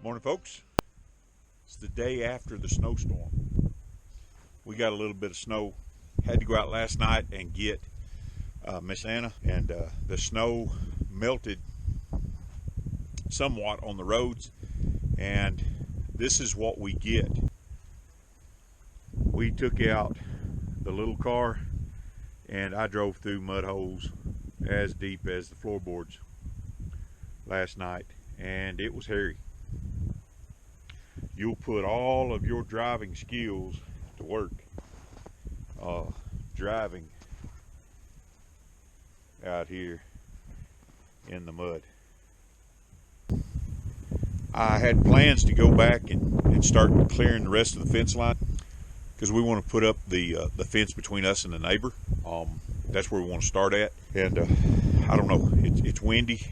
Morning, folks. It's the day after the snowstorm. We got a little bit of snow. Had to go out last night and get Miss Anna, and the snow melted somewhat on the roads, and this is what we get. We took out the little car, and I drove through mud holes as deep as the floorboards last night, and it was hairy. You'll put all of your driving skills to work driving out here in the mud. I had plans to go back and start clearing the rest of the fence line because we want to put up the fence between us and the neighbor. That's where we want to start at. And I don't know, it's windy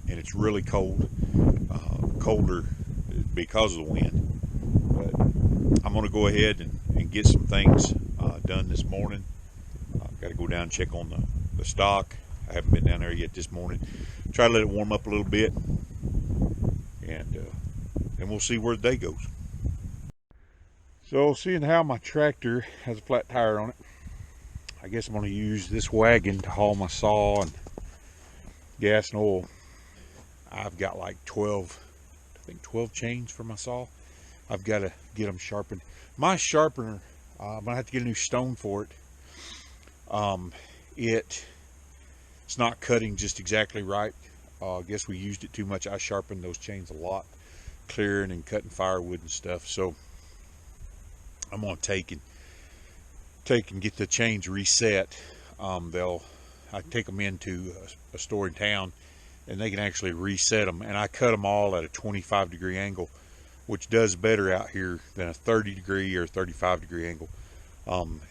and it's really cold, colder because of the wind. But I'm going to go ahead and get some things done this morning. Got to go down and check on the stock. I haven't been down there yet this morning. Try to let it warm up a little bit, and we'll see where the day goes. So, seeing how my tractor has a flat tire on it, I guess I'm going to use this wagon to haul my saw and gas and oil. I've got like 12 chains for my saw. I've got to get them sharpened. My sharpener, I'm gonna have to get a new stone for it. It's not cutting just exactly right. I guess we used it too much. I sharpened those chains a lot, clearing and cutting firewood and stuff. So I'm gonna take and get the chains reset. I take them into a store in town, and they can actually reset them. And I cut them all at a 25-degree angle, which does better out here than a 30-degree or 35-degree angle.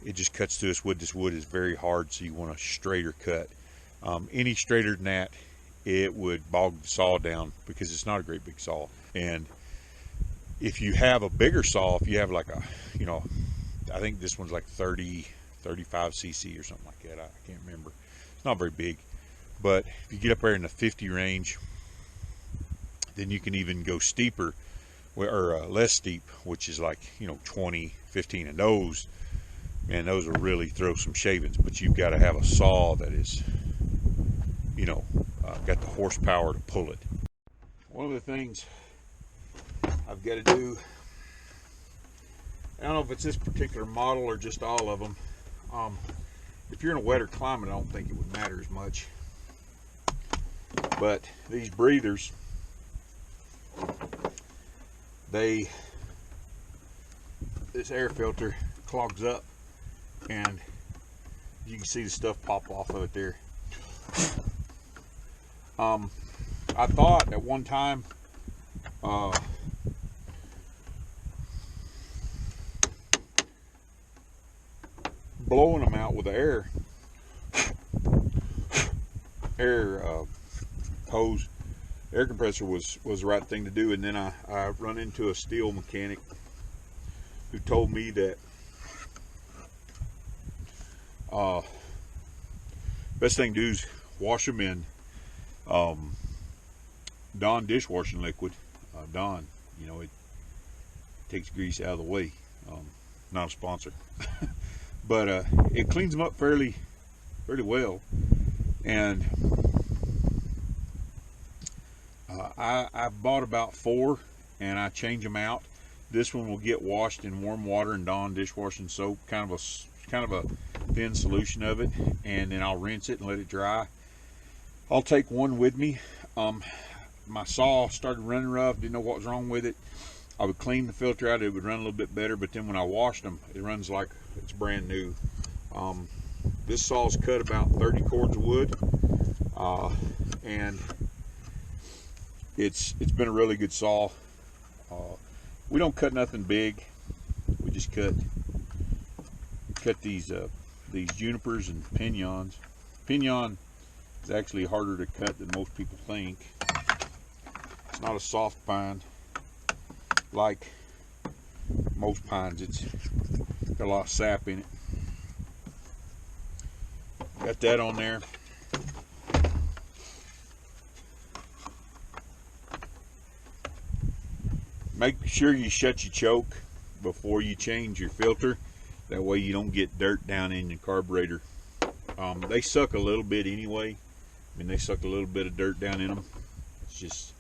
It just cuts through this wood. This wood is very hard, so you want a straighter cut. Any straighter than that, it would bog the saw down because it's not a great big saw. And if you have a bigger saw, if you have like a, I think this one's like 35 cc or something like that. I can't remember. It's not very big. But if you get up there in the 50 range, then you can even go steeper or less steep, which is like 20, 15, and those will really throw some shavings. But you've got to have a saw that is got the horsepower to pull it. One of the things I've got to do, I don't know if it's this particular model or just all of them. If you're in a wetter climate, I don't think it would matter as much, but these breathers, this air filter clogs up, and you can see the stuff pop off of it there. I thought at one time blowing them out with the air hose, air compressor was the right thing to do. And then I run into a steel mechanic who told me that best thing to do is wash them in Dawn dishwashing liquid. Dawn, it takes grease out of the way. Not a sponsor. But it cleans them up fairly well. And I've bought about 4, and I change them out. This one will get washed in warm water and Dawn dishwashing soap, kind of a thin solution of it, and then I'll rinse it and let it dry. I'll take one with me. My saw started running rough, didn't know what was wrong with it. I would clean the filter out, it would run a little bit better, but then when I washed them, it runs like it's brand new. This saw's cut about 30 cords of wood, and it's been a really good saw. We don't cut nothing big. We just cut these junipers and piñons. Piñon is actually harder to cut than most people think. It's not a soft pine like most pines. It's got a lot of sap in it. Got that on there. Make sure you shut your choke before you change your filter. That way you don't get dirt down in your carburetor. They suck a little bit anyway. I mean, they suck a little bit of dirt down in them. It's just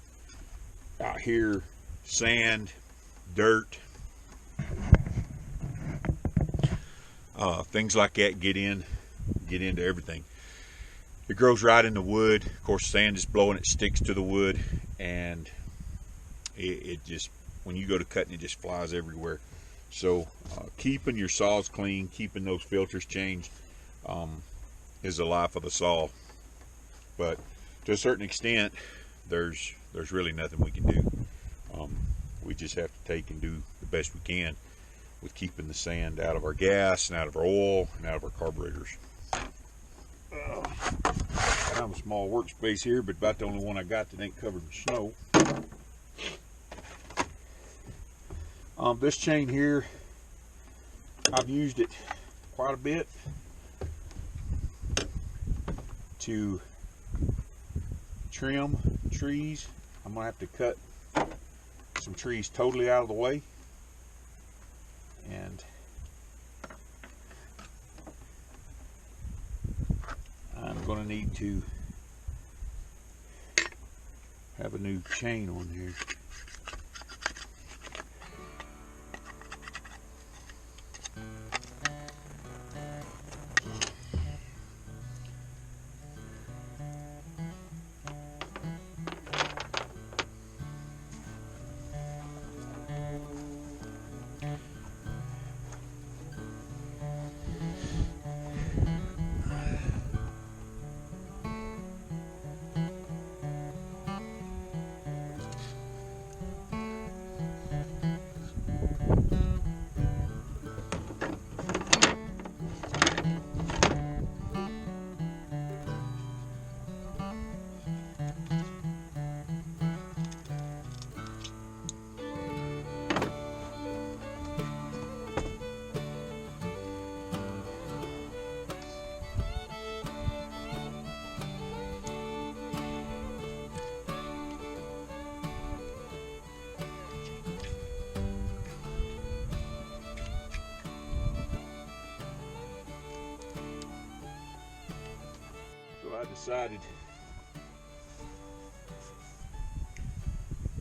out here, sand, dirt, things like that get into everything. It grows right in the wood. Of course, sand is blowing, it sticks to the wood, and it just, when you go to cutting, it just flies everywhere. So keeping your saws clean, keeping those filters changed, is the life of the saw. But to a certain extent, there's really nothing we can do. We just have to take and do the best we can with keeping the sand out of our gas and out of our oil and out of our carburetors. Kind of a small workspace here, but about the only one I got that ain't covered in snow. This chain here, I've used it quite a bit to trim trees. I'm gonna have to cut some trees totally out of the way, and I'm gonna need to have a new chain on here.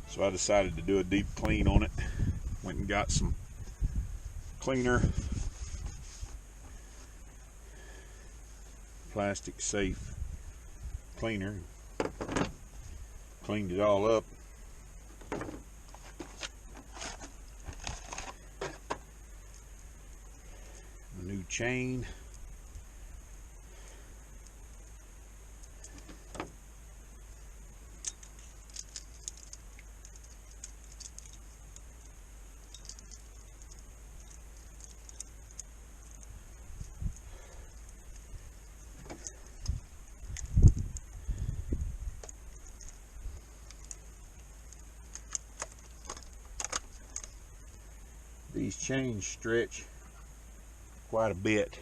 So I decided to do a deep clean on it. Went and got some cleaner, plastic safe cleaner. Cleaned it all up. A new chain. These chains stretch quite a bit.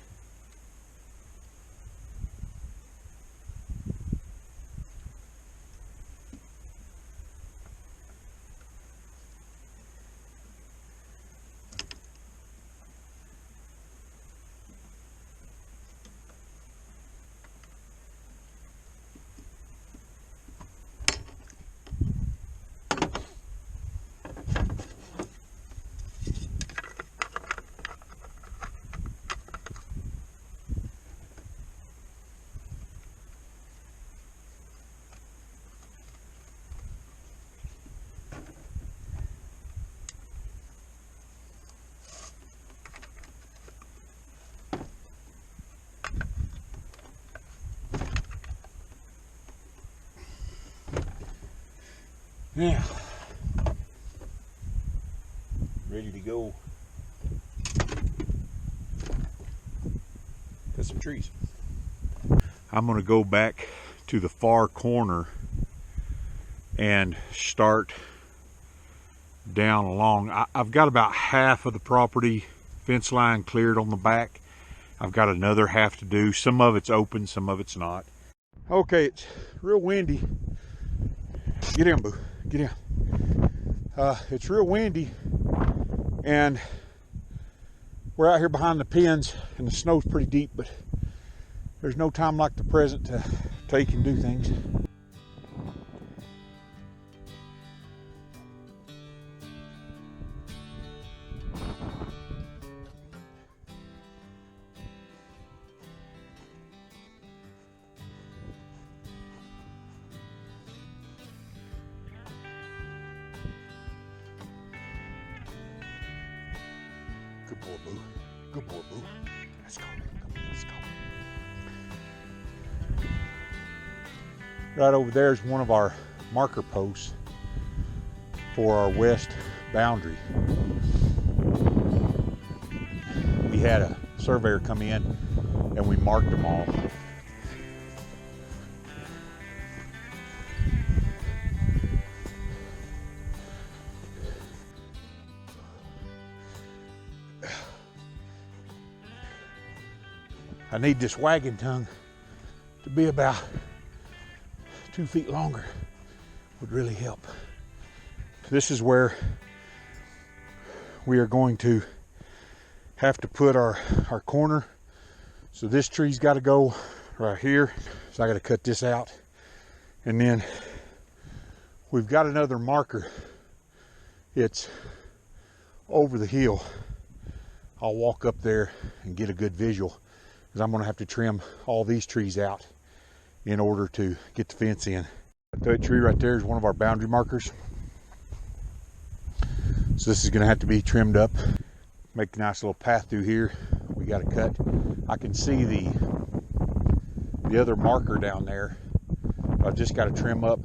Now, ready to go cut some trees. I'm going to go back to the far corner and start down along. I've got about half of the property fence line cleared on the back. I've got another half to do. Some of it's open, some of it's not. Okay, it's real windy. Get in, boo. Get in. It's real windy, and we're out here behind the pens, and the snow's pretty deep, but there's no time like the present to take and do things. Good boy, Boo. Good boy, Boo. Let's go. Come on, let's go. Right over there is one of our marker posts for our west boundary. We had a surveyor come in and we marked them all. I need this wagon tongue to be about 2 feet longer. Would really help. This is where we are going to have to put our corner. So this tree's got to go right here. So I got to cut this out. And then we've got another marker. It's over the hill. I'll walk up there and get a good visual, because I'm going to have to trim all these trees out in order to get the fence in. That tree right there is one of our boundary markers. So this is going to have to be trimmed up. Make a nice little path through here. We got to cut. I can see the other marker down there. I've just got to trim up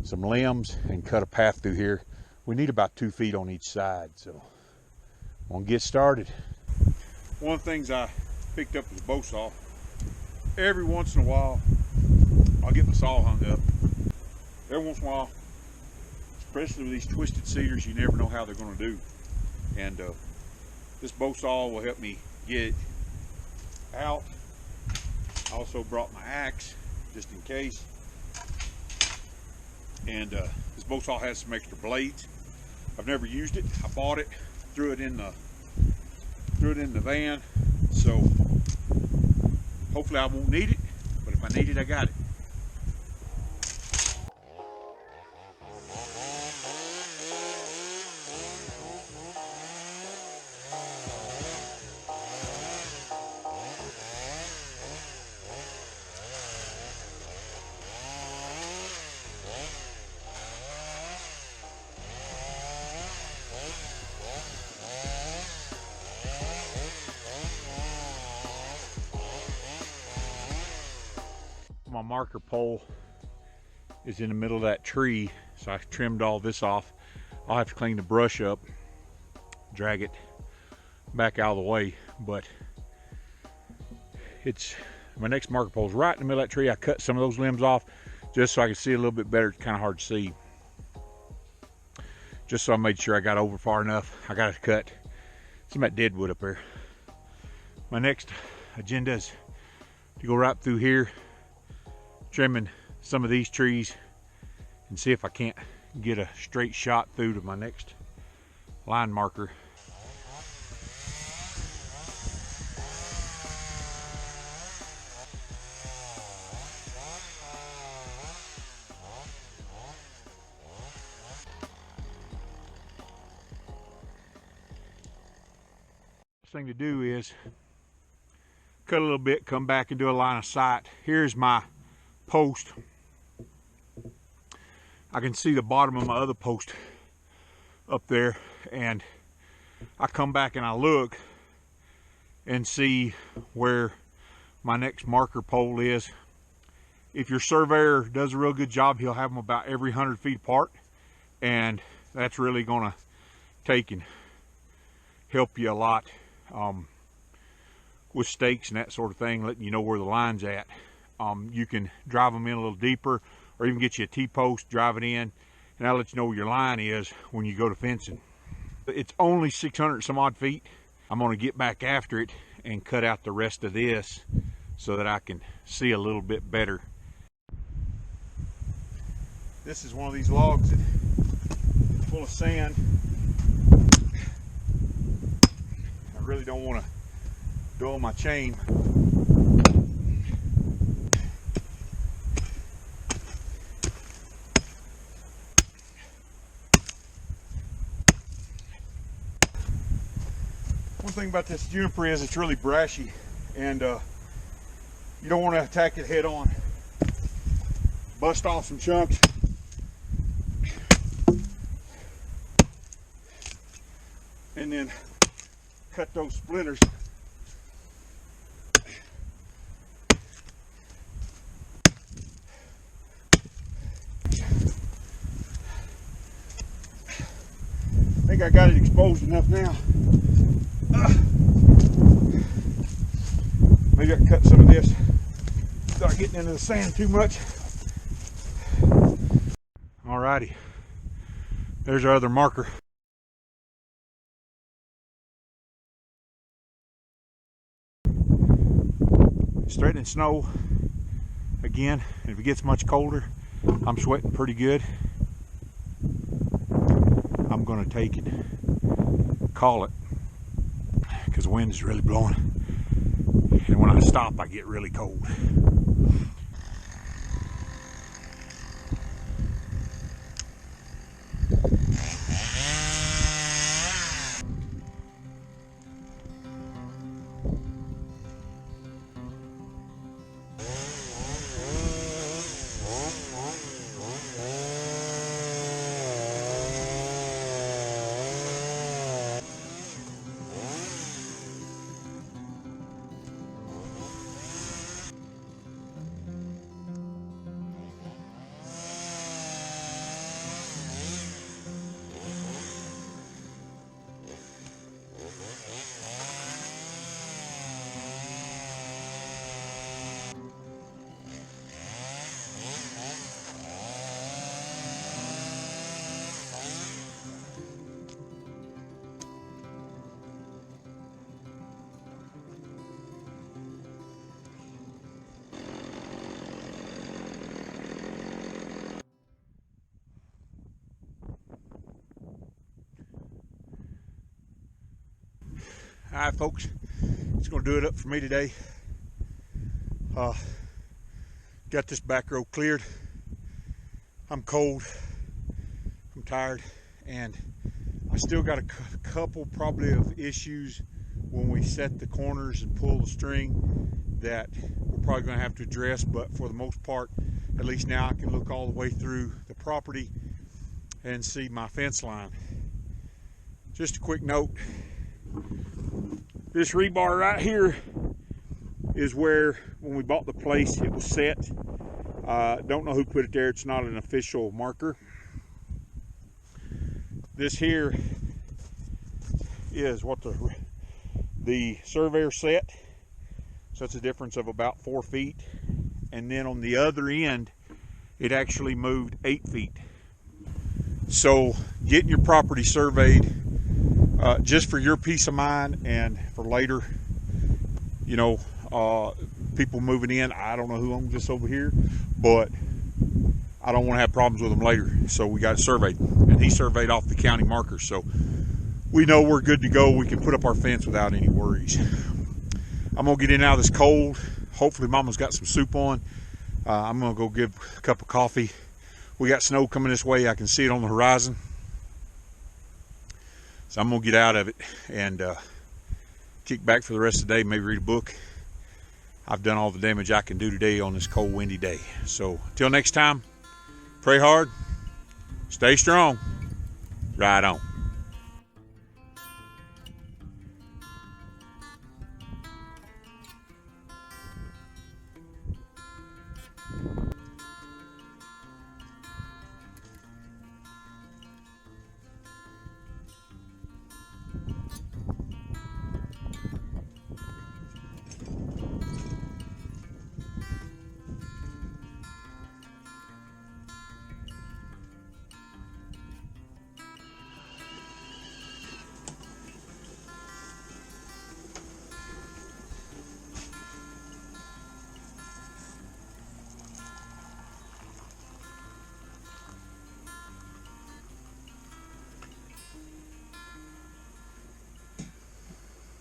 some limbs and cut a path through here. We need about 2 feet on each side, so I'm going to get started. One of the things I picked up was a bow saw. Every once in a while, I'll get my saw hung up. Every once in a while, especially with these twisted cedars, you never know how they're going to do. And this bow saw will help me get it out. I also brought my axe just in case. And this bow saw has some extra blades. I've never used it. I bought it, threw it in the van. So hopefully I won't need it, but if I need it, I got it. My marker pole is in the middle of that tree, so I trimmed all this off. I'll have to clean the brush up, drag it back out of the way, but it's my next marker pole is right in the middle of that tree. I cut some of those limbs off just so I can see a little bit better. It's kind of hard to see. Just so I made sure I got over far enough. I got to cut some of that deadwood up there. My next agenda is to go right through here, trimming some of these trees, and see if I can't get a straight shot through to my next line marker. First thing to do is cut a little bit, come back and do a line of sight. Here's my post. I can see the bottom of my other post up there, and I come back and I look and see where my next marker pole is. If your surveyor does a real good job, he'll have them about every 100 feet apart, and that's really gonna take and help you a lot with stakes and that sort of thing, letting you know where the line's at. You can drive them in a little deeper, or even get you a T-post, drive it in, and that'll let you know where your line is when you go to fencing. It's only 600 some odd feet. I'm gonna get back after it and cut out the rest of this so that I can see a little bit better. This is one of these logs that full of sand. I really don't want to dull my chain. One thing about this juniper is it's really brashy, and you don't want to attack it head on. Bust off some chunks. And then cut those splinters. I think I got it exposed enough now. Maybe I can cut some of this without getting into the sand too much. Alrighty, there's our other marker. Straightening snow again, and if it gets much colder, I'm sweating pretty good. I'm gonna take it, call it, because the wind is really blowing, and when I stop I get really cold. Alright folks, it's going to do it up for me today. Got this back row cleared. I'm cold, I'm tired, and I still got a couple probably of issues when we set the corners and pull the string that we're probably going to have to address, but for the most part, at least now I can look all the way through the property and see my fence line. Just a quick note, this rebar right here is where, when we bought the place, it was set. Don't know who put it there. It's not an official marker. This here is what the surveyor set. So it's a difference of about 4 feet. And then on the other end, it actually moved 8 feet. So getting your property surveyed, just for your peace of mind and for later, you know, people moving in. I don't know who owns this over here, but I don't want to have problems with them later. So we got it surveyed, and he surveyed off the county markers, so we know we're good to go. We can put up our fence without any worries. I'm gonna get in and out of this cold. Hopefully Mama's got some soup on. I'm gonna go give a cup of coffee. We got snow coming this way. I can see it on the horizon. So I'm gonna get out of it and kick back for the rest of the day, maybe read a book. I've done all the damage I can do today on this cold, windy day. So till next time, pray hard, stay strong, ride on.